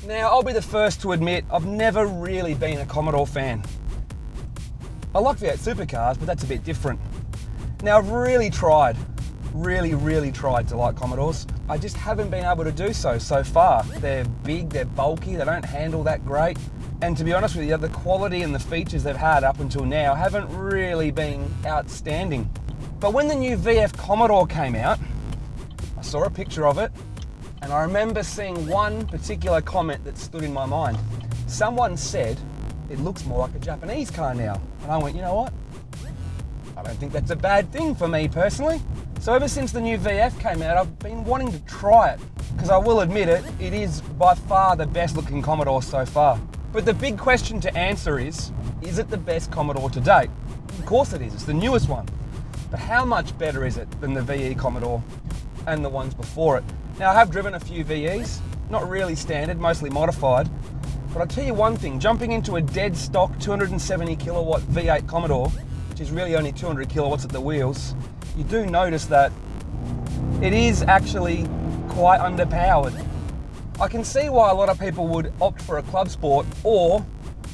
Now, I'll be the first to admit I've never really been a Commodore fan. I like V8 supercars, but that's a bit different. Now, I've really tried to like Commodores. I just haven't been able to do so far. They're big, they're bulky, they don't handle that great. And to be honest with you, the quality and the features they've had up until now haven't really been outstanding. But when the new VF Commodore came out, I saw a picture of it, and I remember seeing one particular comment that stood in my mind. Someone said, it looks more like a Japanese car now. And I went, you know what? I don't think that's a bad thing for me personally. So ever since the new VF came out, I've been wanting to try it, because I will admit it, it is by far the best looking Commodore so far. But the big question to answer is it the best Commodore to date? Of course it is, it's the newest one. But how much better is it than the VE Commodore and the ones before it? Now, I have driven a few VEs, not really standard, mostly modified. But I'll tell you one thing, jumping into a dead stock 270 kilowatt V8 Commodore, which is really only 200 kilowatts at the wheels, you do notice that it is actually quite underpowered. I can see why a lot of people would opt for a club sport, or,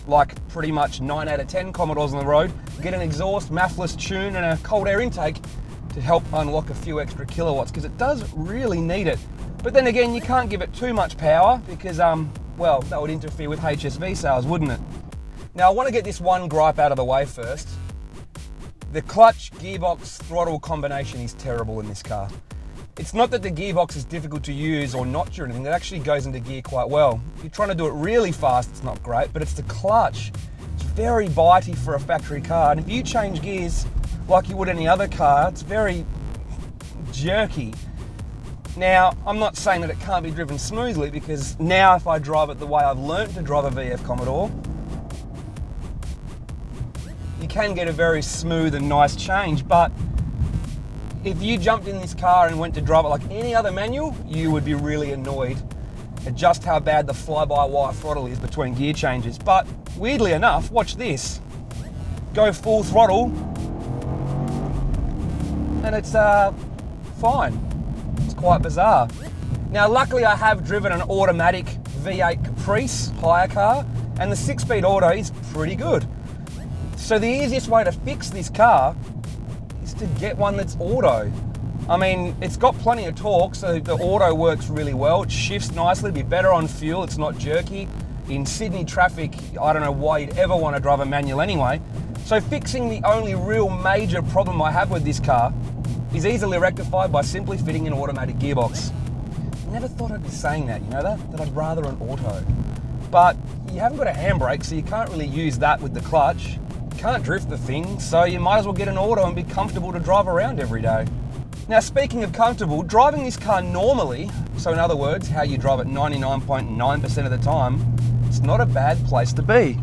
like pretty much 9 out of 10 Commodores on the road, get an exhaust, muffless tune and a cold air intake to help unlock a few extra kilowatts, because it does really need it. But then again, you can't give it too much power because, well, that would interfere with HSV sales, wouldn't it? Now, I want to get this one gripe out of the way first. The clutch, gearbox, throttle combination is terrible in this car. It's not that the gearbox is difficult to use or notch or anything, it actually goes into gear quite well. If you're trying to do it really fast, it's not great, but it's the clutch. It's very bitey for a factory car, and if you change gears like you would any other car, it's very jerky. Now, I'm not saying that it can't be driven smoothly, because now if I drive it the way I've learnt to drive a VF Commodore, you can get a very smooth and nice change, but if you jumped in this car and went to drive it like any other manual, you would be really annoyed at just how bad the fly-by-wire throttle is between gear changes. But weirdly enough, watch this. Go full throttle, and it's fine. It's quite bizarre. Now, luckily I have driven an automatic V8 Caprice hire car, and the 6-speed auto is pretty good. So the easiest way to fix this car is to get one that's auto. I mean, it's got plenty of torque, so the auto works really well. It shifts nicely, it'll be better on fuel, it's not jerky. In Sydney traffic, I don't know why you'd ever want to drive a manual anyway. So fixing the only real major problem I have with this car is easily rectified by simply fitting an automatic gearbox. Never thought I'd be saying that, you know that I'd rather an auto. But you haven't got a handbrake, so you can't really use that with the clutch. Can't drift the thing, so you might as well get an auto and be comfortable to drive around every day. Now, speaking of comfortable, driving this car normally, so in other words, how you drive it 99.9% of the time, it's not a bad place to be.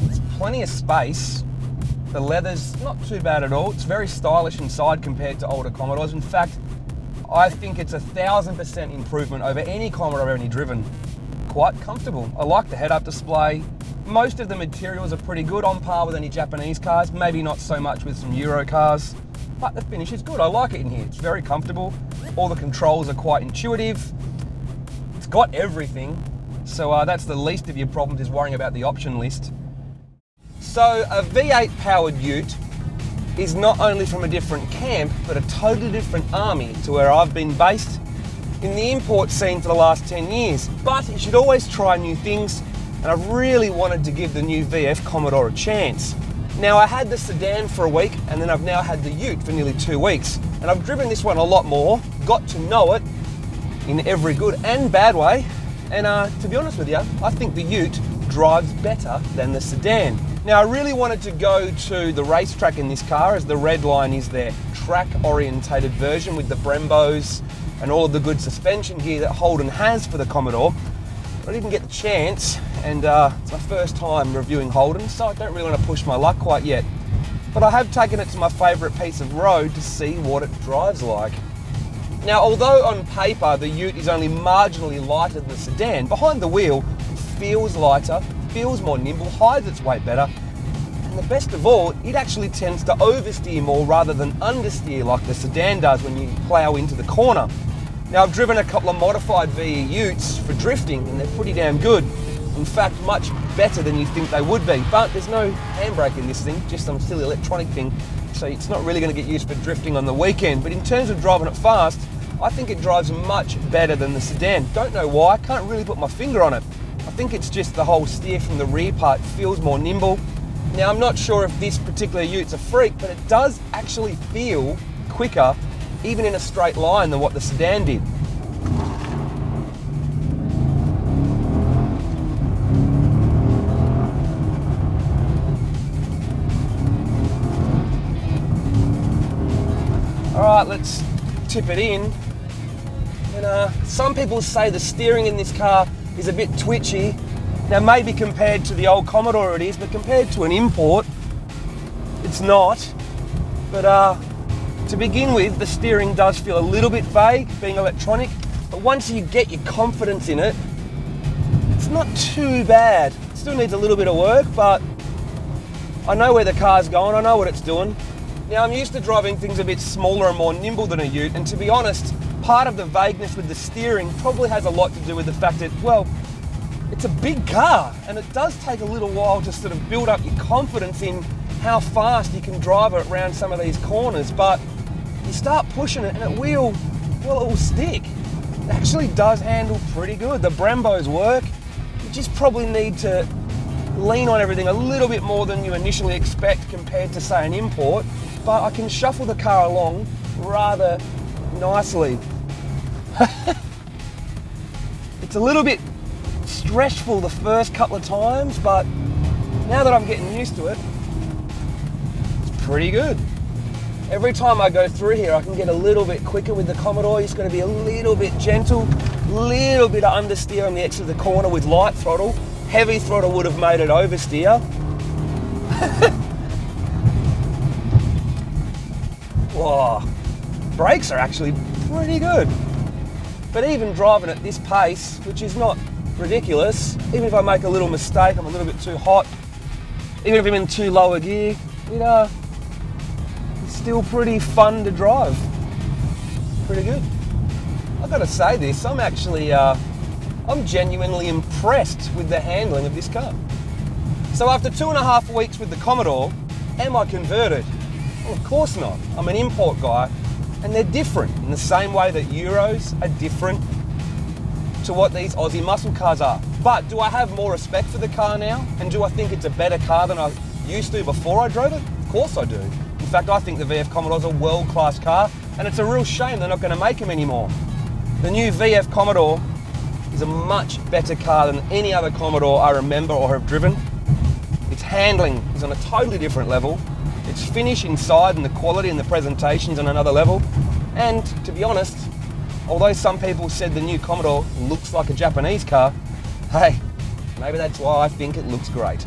There's plenty of space. The leather's not too bad at all. It's very stylish inside compared to older Commodores. In fact, I think it's 1,000% improvement over any Commodore I've ever driven. Quite comfortable. I like the head-up display. Most of the materials are pretty good, on par with any Japanese cars, maybe not so much with some Euro cars, but the finish is good. I like it in here. It's very comfortable. All the controls are quite intuitive. It's got everything, so that's the least of your problems, is worrying about the option list. So a V8 powered ute is not only from a different camp, but a totally different army to where I've been based in the import scene for the last 10 years. But you should always try new things, and I've really wanted to give the new VF Commodore a chance. Now, I had the sedan for a week, and then I've now had the ute for nearly 2 weeks, and I've driven this one a lot more, got to know it in every good and bad way, and to be honest with you, I think the ute drives better than the sedan. Now, I really wanted to go to the racetrack in this car, as the red line is their track-orientated version with the Brembos and all of the good suspension gear that Holden has for the Commodore. I didn't get the chance, and it's my first time reviewing Holden, so I don't really want to push my luck quite yet. But I have taken it to my favourite piece of road to see what it drives like. Now, although on paper the ute is only marginally lighter than the sedan, behind the wheel it feels lighter, feels more nimble, hides its weight better, and the best of all, it actually tends to oversteer more rather than understeer like the sedan does when you plough into the corner. Now, I've driven a couple of modified VE Utes for drifting, and they're pretty damn good. In fact, much better than you think they would be. But there's no handbrake in this thing, just some silly electronic thing. So it's not really going to get used for drifting on the weekend. But in terms of driving it fast, I think it drives much better than the sedan. Don't know why, can't really put my finger on it. I think it's just the whole steer from the rear part feels more nimble. Now, I'm not sure if this particular Ute's a freak, but it does actually feel quicker, even in a straight line, than what the sedan did. All right, let's tip it in. And some people say the steering in this car is a bit twitchy. Now, maybe compared to the old Commodore it is, but compared to an import, it's not. But to begin with, the steering does feel a little bit vague, being electronic, but once you get your confidence in it, it's not too bad. It still needs a little bit of work, but I know where the car's going, I know what it's doing. Now, I'm used to driving things a bit smaller and more nimble than a Ute, and to be honest, part of the vagueness with the steering probably has a lot to do with the fact that, well, it's a big car, and it does take a little while to sort of build up your confidence in how fast you can drive it around some of these corners, but you start pushing it and it will stick. It actually does handle pretty good. The Brembos work. You just probably need to lean on everything a little bit more than you initially expect compared to, say, an import, but I can shuffle the car along rather nicely. It's a little bit stressful the first couple of times, but now that I'm getting used to it, it's pretty good. Every time I go through here, I can get a little bit quicker with the Commodore. It's going to be a little bit gentle, little bit of understeer on the exit of the corner with light throttle. Heavy throttle would have made it oversteer. Whoa, brakes are actually pretty good. But even driving at this pace, which is not ridiculous, even if I make a little mistake, I'm a little bit too hot, even if I'm in too low a gear, it's still pretty fun to drive. Pretty good. I've got to say this, I'm genuinely impressed with the handling of this car. So after 2.5 weeks with the Commodore, am I converted? Well, of course not. I'm an import guy, and they're different in the same way that Euros are different to what these Aussie muscle cars are. But do I have more respect for the car now? And do I think it's a better car than I used to before I drove it? Of course I do. In fact, I think the VF Commodore's a world-class car, and it's a real shame they're not going to make them anymore. The new VF Commodore is a much better car than any other Commodore I remember or have driven. Its handling is on a totally different level. Its finish inside and the quality and the presentation is on another level. And to be honest, although some people said the new Commodore looks like a Japanese car, hey, maybe that's why I think it looks great.